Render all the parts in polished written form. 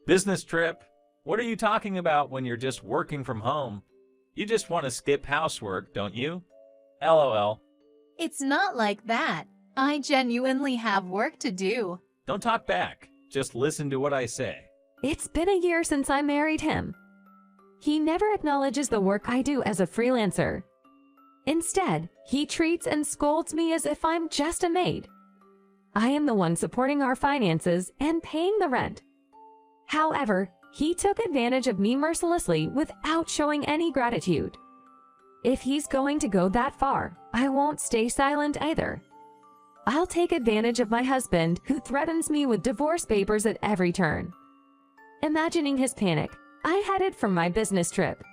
Business trip? What are you talking about when you're just working from home? You just want to skip housework, don't you? LOL. It's not like that. I genuinely have work to do. Don't talk back. Just listen to what I say. It's been a year since I married him. He never acknowledges the work I do as a freelancer. Instead, he treats and scolds me as if I'm just a maid. I am the one supporting our finances and paying the rent. However, he took advantage of me mercilessly without showing any gratitude. If he's going to go that far, I won't stay silent either. I'll take advantage of my husband, who threatens me with divorce papers at every turn. Imagining his panic, I headed for my business trip.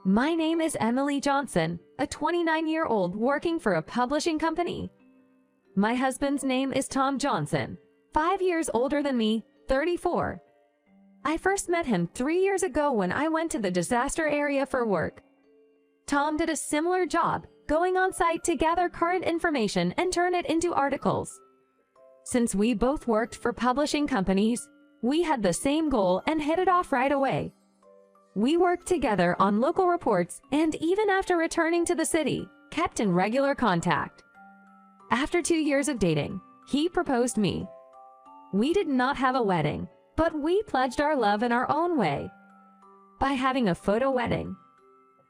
My name is Emily Johnson, a 29-year-old working for a publishing company. My husband's name is Tom Johnson, 5 years older than me, 34. I first met him 3 years ago when I went to the disaster area for work. Tom did a similar job, going on site to gather current information and turn it into articles. Since we both worked for publishing companies, we had the same goal and hit it off right away. We worked together on local reports and even after returning to the city, kept in regular contact. After 2 years of dating, he proposed me. We did not have a wedding, but we pledged our love in our own way by having a photo wedding.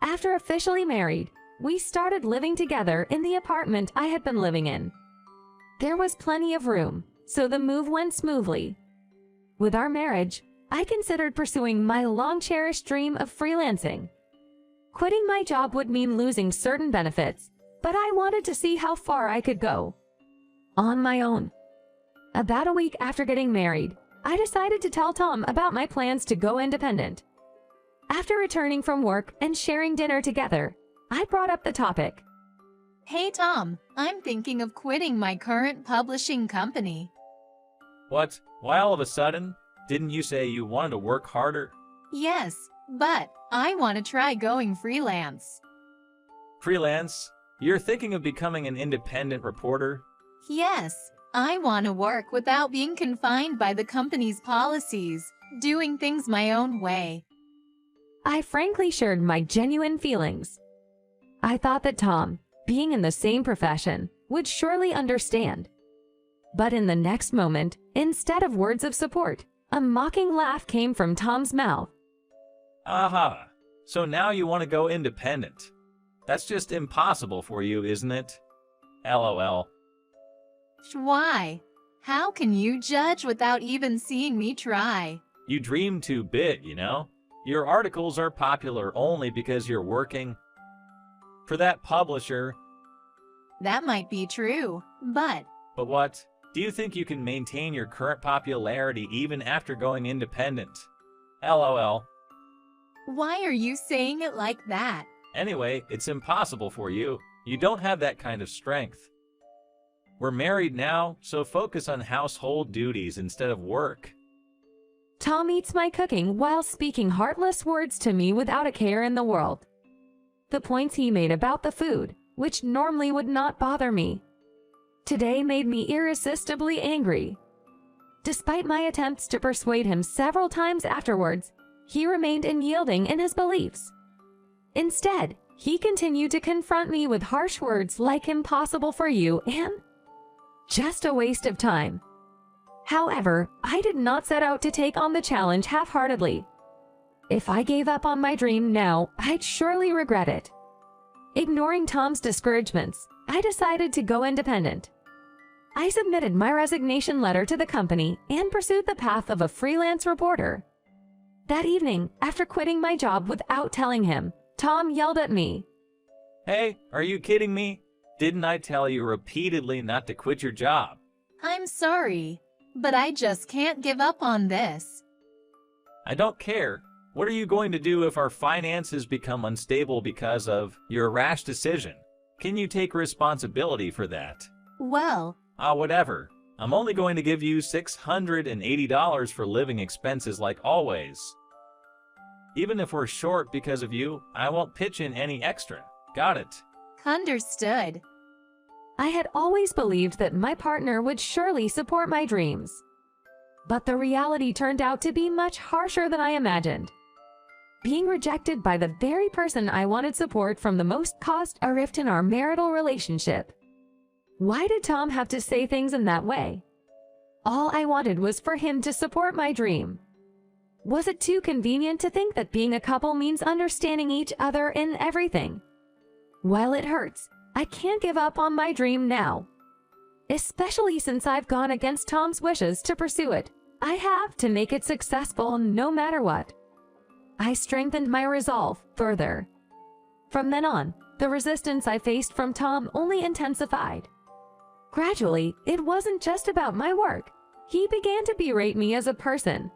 After officially married, we started living together in the apartment I had been living in. There was plenty of room, so the move went smoothly. With our marriage, I considered pursuing my long-cherished dream of freelancing. Quitting my job would mean losing certain benefits, but I wanted to see how far I could go on my own. About a week after getting married, I decided to tell Tom about my plans to go independent. After returning from work and sharing dinner together, I brought up the topic. Hey Tom, I'm thinking of quitting my current publishing company. What? Why all of a sudden? Didn't you say you wanted to work harder? Yes, but I want to try going freelance. Freelance? You're thinking of becoming an independent reporter? Yes, I want to work without being confined by the company's policies, doing things my own way. I frankly shared my genuine feelings. I thought that Tom, being in the same profession, would surely understand. But in the next moment, instead of words of support, a mocking laugh came from Tom's mouth. Aha! So now you want to go independent. That's just impossible for you, isn't it? LOL. Why? How can you judge without even seeing me try? You dream too big, you know? Your articles are popular only because you're working for that publisher. That might be true, but But what? Do you think you can maintain your current popularity even after going independent? LOL. why are you saying it like that? Anyway, it's impossible for you. You don't have that kind of strength. We're married now, so focus on household duties instead of work. Tom eats my cooking while speaking heartless words to me without a care in the world. The points he made about the food, which normally would not bother me, today made me irresistibly angry. Despite my attempts to persuade him several times afterwards, he remained unyielding in his beliefs. Instead, he continued to confront me with harsh words like impossible for you and just a waste of time. However, I did not set out to take on the challenge half-heartedly. If I gave up on my dream now, I'd surely regret it. Ignoring Tom's discouragements, I decided to go independent. I submitted my resignation letter to the company and pursued the path of a freelance reporter. That evening, after quitting my job without telling him, Tom yelled at me. Hey, are you kidding me? Didn't I tell you repeatedly not to quit your job? I'm sorry, but I just can't give up on this. I don't care. What are you going to do if our finances become unstable because of your rash decision? Can you take responsibility for that? Well, Whatever. I'm only going to give you $680 for living expenses like always. Even if we're short because of you, I won't pitch in any extra. Got it? understood. I had always believed that my partner would surely support my dreams. But the reality turned out to be much harsher than I imagined. Being rejected by the very person I wanted support from the most caused a rift in our marital relationship. Why did Tom have to say things in that way? All I wanted was for him to support my dream. Was it too convenient to think that being a couple means understanding each other in everything? While it hurts, I can't give up on my dream now. Especially since I've gone against Tom's wishes to pursue it. I have to make it successful no matter what. I strengthened my resolve further. From then on, the resistance I faced from Tom only intensified. Gradually, it wasn't just about my work. He began to berate me as a person.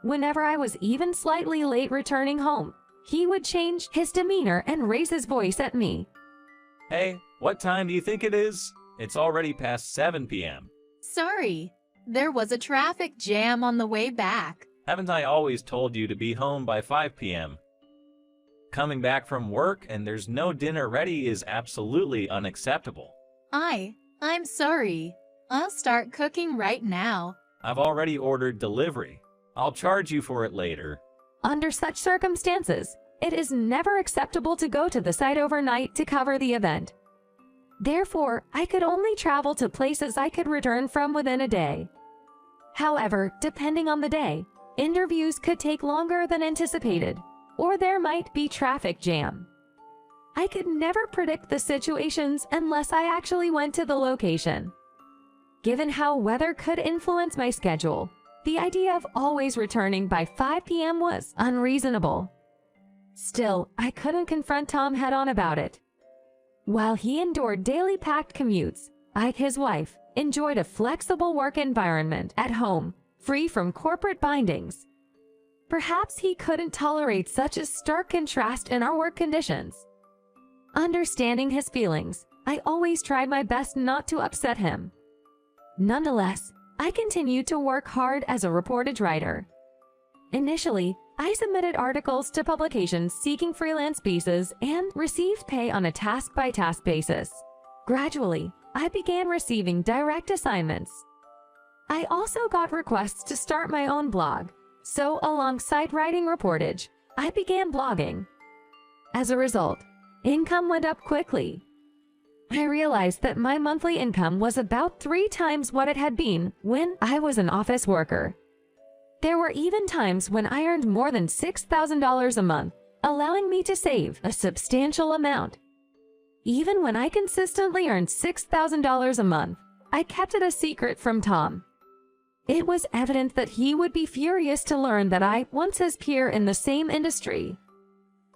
Whenever I was even slightly late returning home, he would change his demeanor and raise his voice at me. Hey, what time do you think it is? It's already past 7 p.m. Sorry, there was a traffic jam on the way back. Haven't I always told you to be home by 5 p.m.? Coming back from work and there's no dinner ready is absolutely unacceptable. I'm sorry. I'll start cooking right now. I've already ordered delivery. I'll charge you for it later. Under such circumstances, it is never acceptable to go to the site overnight to cover the event. Therefore, I could only travel to places I could return from within a day. However, depending on the day, interviews could take longer than anticipated, or there might be traffic jam. I could never predict the situations unless I actually went to the location. Given how weather could influence my schedule, the idea of always returning by 5 p.m. was unreasonable. Still, I couldn't confront Tom head-on about it. While he endured daily packed commutes, I, his wife, enjoyed a flexible work environment at home, free from corporate bindings. Perhaps he couldn't tolerate such a stark contrast in our work conditions. Understanding his feelings, I always tried my best not to upset him. Nonetheless, I continued to work hard as a reportage writer. Initially, I submitted articles to publications seeking freelance pieces and received pay on a task-by-task basis. Gradually, I began receiving direct assignments. I also got requests to start my own blog, so alongside writing reportage, I began blogging. As a result, income went up quickly. I realized that my monthly income was about 3 times what it had been when I was an office worker. There were even times when I earned more than $6,000 a month, allowing me to save a substantial amount. Even when I consistently earned $6,000 a month, I kept it a secret from Tom. It was evident that he would be furious to learn that I, once his peer in the same industry,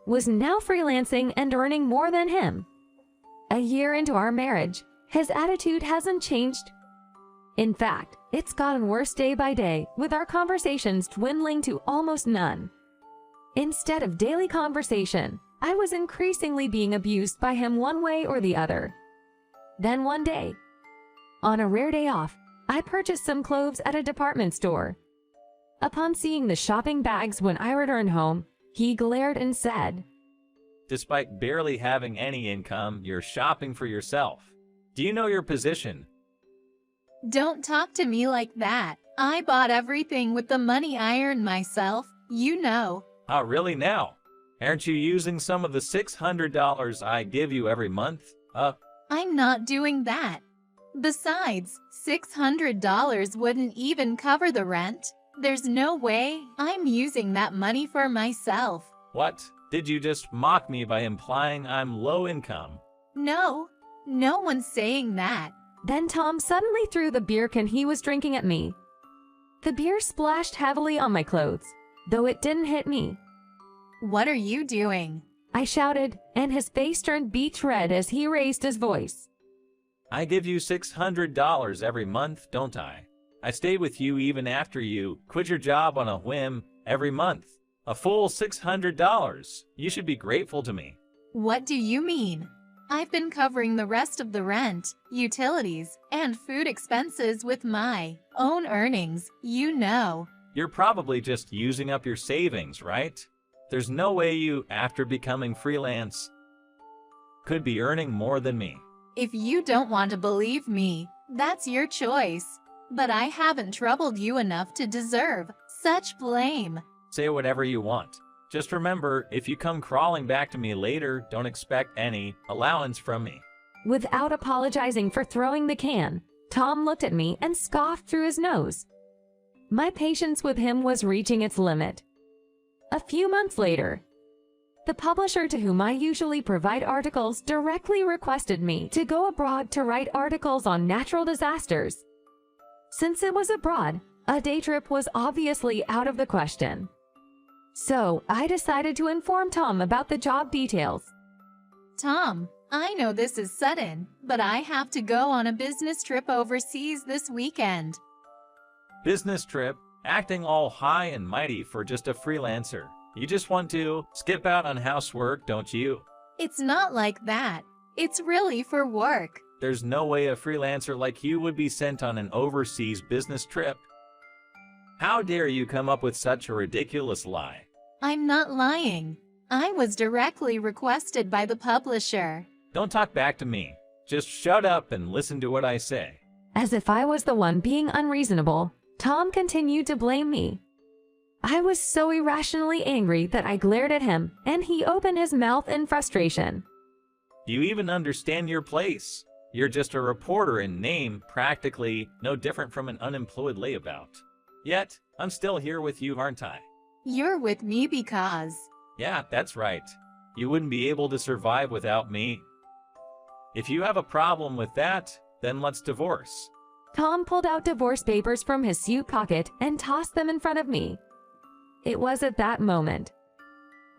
was now freelancing and earning more than him. A year into our marriage, his attitude hasn't changed. In fact, it's gotten worse day by day, with our conversations dwindling to almost none. Instead of daily conversation, I was increasingly being abused by him one way or the other. Then one day, on a rare day off, I purchased some clothes at a department store. Upon seeing the shopping bags when I returned home, he glared and said, Despite barely having any income, you're shopping for yourself. Do you know your position? Don't talk to me like that. I bought everything with the money I earned myself, you know. Oh, really now? Aren't you using some of the $600 I give you every month? I'm not doing that. Besides, $600 wouldn't even cover the rent. There's no way I'm using that money for myself. What? Did you just mock me by implying I'm low income? No, no one's saying that. Then Tom suddenly threw the beer can he was drinking at me. The beer splashed heavily on my clothes, though it didn't hit me. What are you doing? I shouted, and his face turned beet red as he raised his voice. I give you $600 every month, don't I? I stay with you even after you quit your job on a whim every month. A full $600. You should be grateful to me. What do you mean? I've been covering the rest of the rent, utilities, and food expenses with my own earnings, you know. You're probably just using up your savings, right? There's no way you, after becoming freelance, could be earning more than me. If you don't want to believe me, that's your choice. but I haven't troubled you enough to deserve such blame. Say whatever you want. Just remember, if you come crawling back to me later, don't expect any allowance from me. Without apologizing for throwing the can, Tom looked at me and scoffed through his nose. My patience with him was reaching its limit. A few months later, the publisher to whom I usually provide articles directly requested me to go abroad to write articles on natural disasters. Since it was abroad, a day trip was obviously out of the question. So I decided to inform Tom about the job details. Tom, I know this is sudden, but I have to go on a business trip overseas this weekend. Business trip, acting all high and mighty for just a freelancer. You just want to skip out on housework, don't you? It's not like that. It's really for work. There's no way a freelancer like you would be sent on an overseas business trip. How dare you come up with such a ridiculous lie? I'm not lying. I was directly requested by the publisher. Don't talk back to me. Just shut up and listen to what I say. As if I was the one being unreasonable, Tom continued to blame me. I was so irrationally angry that I glared at him, and he opened his mouth in frustration. Do you even understand your place? You're just a reporter in name, practically no different from an unemployed layabout. Yet, I'm still here with you, aren't I? You're with me because... Yeah, that's right. You wouldn't be able to survive without me. If you have a problem with that, then let's divorce. Tom pulled out divorce papers from his suit pocket and tossed them in front of me. It was at that moment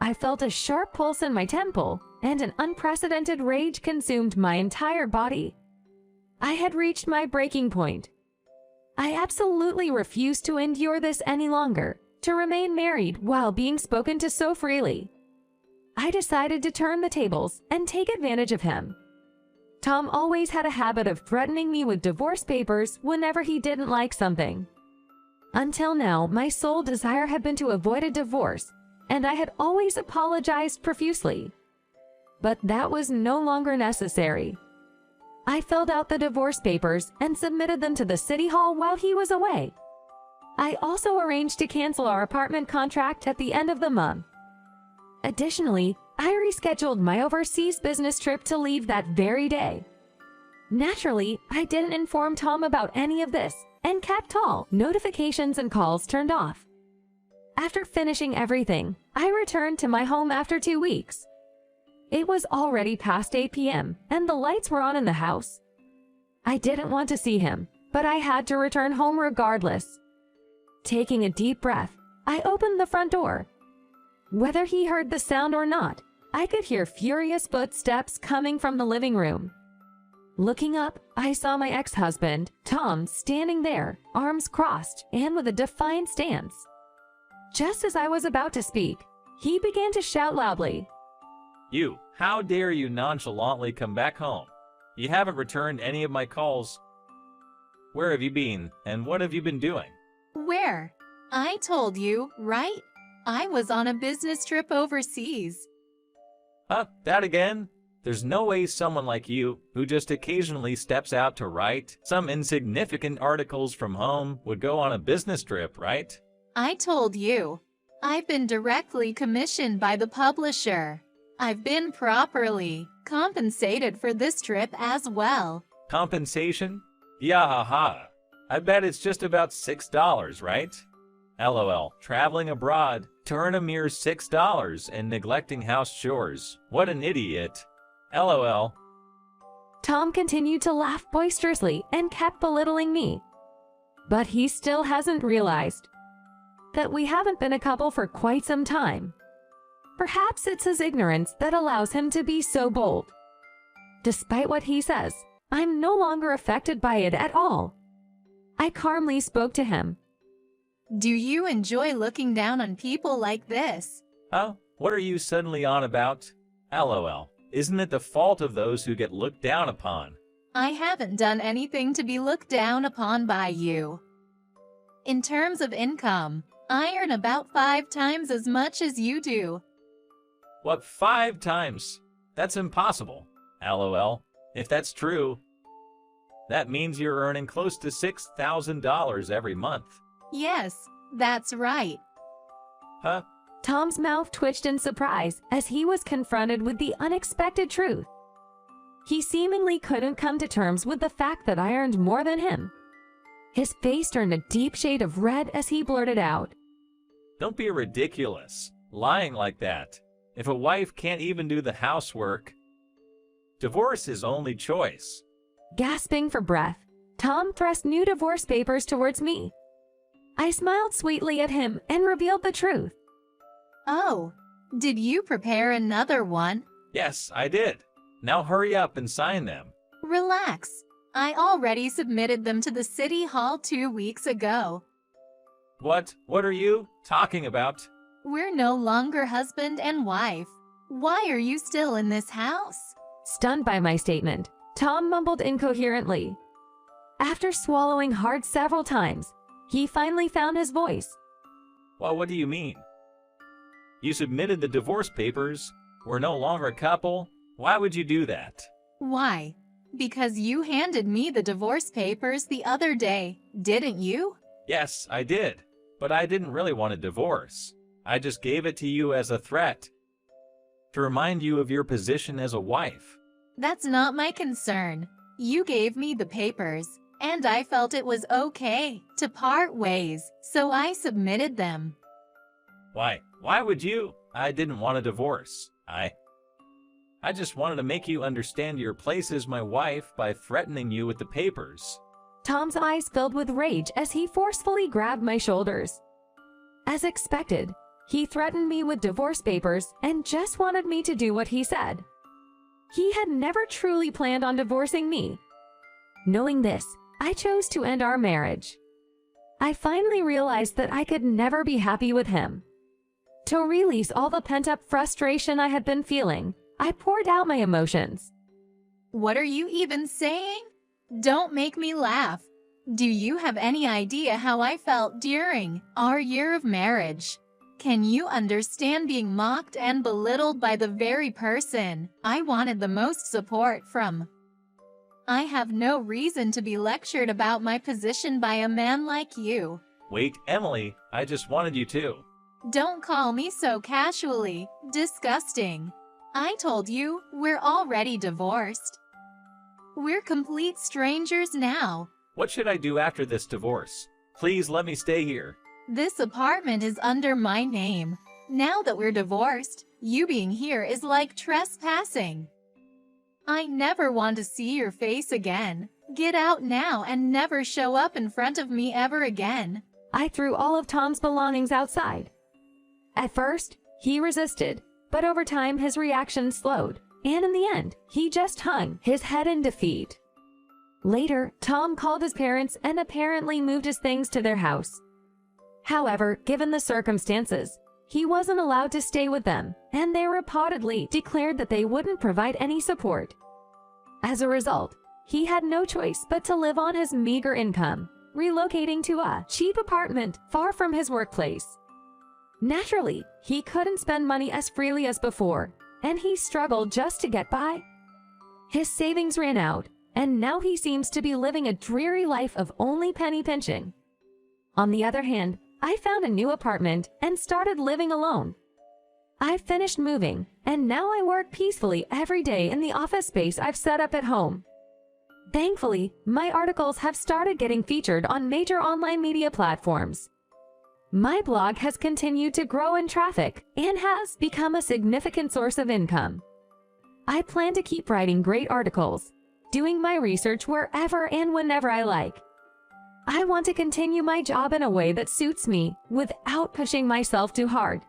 I felt a sharp pulse in my temple, and an unprecedented rage consumed my entire body. I had reached my breaking point. I absolutely refused to endure this any longer, to remain married while being spoken to so freely. I decided to turn the tables and take advantage of him. Tom always had a habit of threatening me with divorce papers whenever he didn't like something. Until now, my sole desire had been to avoid a divorce, and I had always apologized profusely. But that was no longer necessary. I filled out the divorce papers and submitted them to the city hall while he was away. I also arranged to cancel our apartment contract at the end of the month. Additionally, I rescheduled my overseas business trip to leave that very day. Naturally, I didn't inform Tom about any of this and kept all notifications and calls turned off. After finishing everything, I returned to my home after 2 weeks. It was already past 8 p.m. and the lights were on in the house. I didn't want to see him, but I had to return home regardless. Taking a deep breath, I opened the front door. Whether he heard the sound or not, I could hear furious footsteps coming from the living room. Looking up, I saw my ex-husband, Tom, standing there, arms crossed and with a defiant stance. Just as I was about to speak, he began to shout loudly. You, how dare you nonchalantly come back home? You haven't returned any of my calls. Where have you been, and what have you been doing? Where? I told you, right? I was on a business trip overseas. That again? There's no way someone like you, who just occasionally steps out to write some insignificant articles from home, would go on a business trip, right? I told you. I've been directly commissioned by the publisher. I've been properly compensated for this trip as well. Compensation? Yahaha. I bet it's just about $6, right? LOL. Traveling abroad to earn a mere $6 and neglecting house chores. What an idiot. LOL. Tom continued to laugh boisterously and kept belittling me. But he still hasn't realized that we haven't been a couple for quite some time. Perhaps it's his ignorance that allows him to be so bold. Despite what he says, I'm no longer affected by it at all. I calmly spoke to him. Do you enjoy looking down on people like this? Oh, what are you suddenly on about? LOL. Isn't it the fault of those who get looked down upon? I haven't done anything to be looked down upon by you. In terms of income, I earn about 5 times as much as you do. What, 5 times? That's impossible. LOL. If that's true, That means you're earning close to $6,000 every month. Yes, that's right. Huh? Tom's mouth twitched in surprise as he was confronted with the unexpected truth. He seemingly couldn't come to terms with the fact that I earned more than him. His face turned a deep shade of red as he blurted out, Don't be ridiculous, lying like that. If a wife can't even do the housework, divorce is only choice. Gasping for breath, Tom thrust new divorce papers towards me. I smiled sweetly at him and revealed the truth. Oh, did you prepare another one? Yes, I did. Now hurry up and sign them. Relax. I already submitted them to the City Hall 2 weeks ago. What? What are you talking about? We're no longer husband and wife. Why are you still in this house? Stunned by my statement, Tom mumbled incoherently. After swallowing hard several times, he finally found his voice. Well, what do you mean? You submitted the divorce papers. We're no longer a couple. Why would you do that? Why? Because you handed me the divorce papers the other day, didn't you? Yes, I did. But I didn't really want a divorce. I just gave it to you as a threat. To remind you of your position as a wife. That's not my concern. You gave me the papers, and I felt it was okay to part ways, so I submitted them. Why? Why would you? I didn't want a divorce. I just wanted to make you understand your place as my wife by threatening you with the papers. Tom's eyes filled with rage as he forcefully grabbed my shoulders. As expected, he threatened me with divorce papers and just wanted me to do what he said. He had never truly planned on divorcing me. Knowing this, I chose to end our marriage. I finally realized that I could never be happy with him. To release all the pent-up frustration I had been feeling, I poured out my emotions. What are you even saying? Don't make me laugh. Do you have any idea how I felt during our year of marriage? Can you understand being mocked and belittled by the very person I wanted the most support from? I have no reason to be lectured about my position by a man like you. Wait, Emily, I just wanted you to. Don't call me so casually. Disgusting. I told you, we're already divorced. We're complete strangers now. What should I do after this divorce? Please let me stay here. This apartment is under my name. Now that we're divorced, you being here is like trespassing. I never want to see your face again. Get out now and never show up in front of me ever again. I threw all of Tom's belongings outside. At first, he resisted, but over time his reaction slowed, and in the end, he just hung his head in defeat. Later, Tom called his parents and apparently moved his things to their house. However, given the circumstances, he wasn't allowed to stay with them, and they reportedly declared that they wouldn't provide any support. As a result, he had no choice but to live on his meager income, relocating to a cheap apartment far from his workplace. Naturally, he couldn't spend money as freely as before, and he struggled just to get by. His savings ran out, and now he seems to be living a dreary life of only penny pinching. On the other hand, I found a new apartment and started living alone. I finished moving, and now I work peacefully every day in the office space I've set up at home. Thankfully, my articles have started getting featured on major online media platforms. My blog has continued to grow in traffic and has become a significant source of income. I plan to keep writing great articles, doing my research wherever and whenever I like. I want to continue my job in a way that suits me without pushing myself too hard.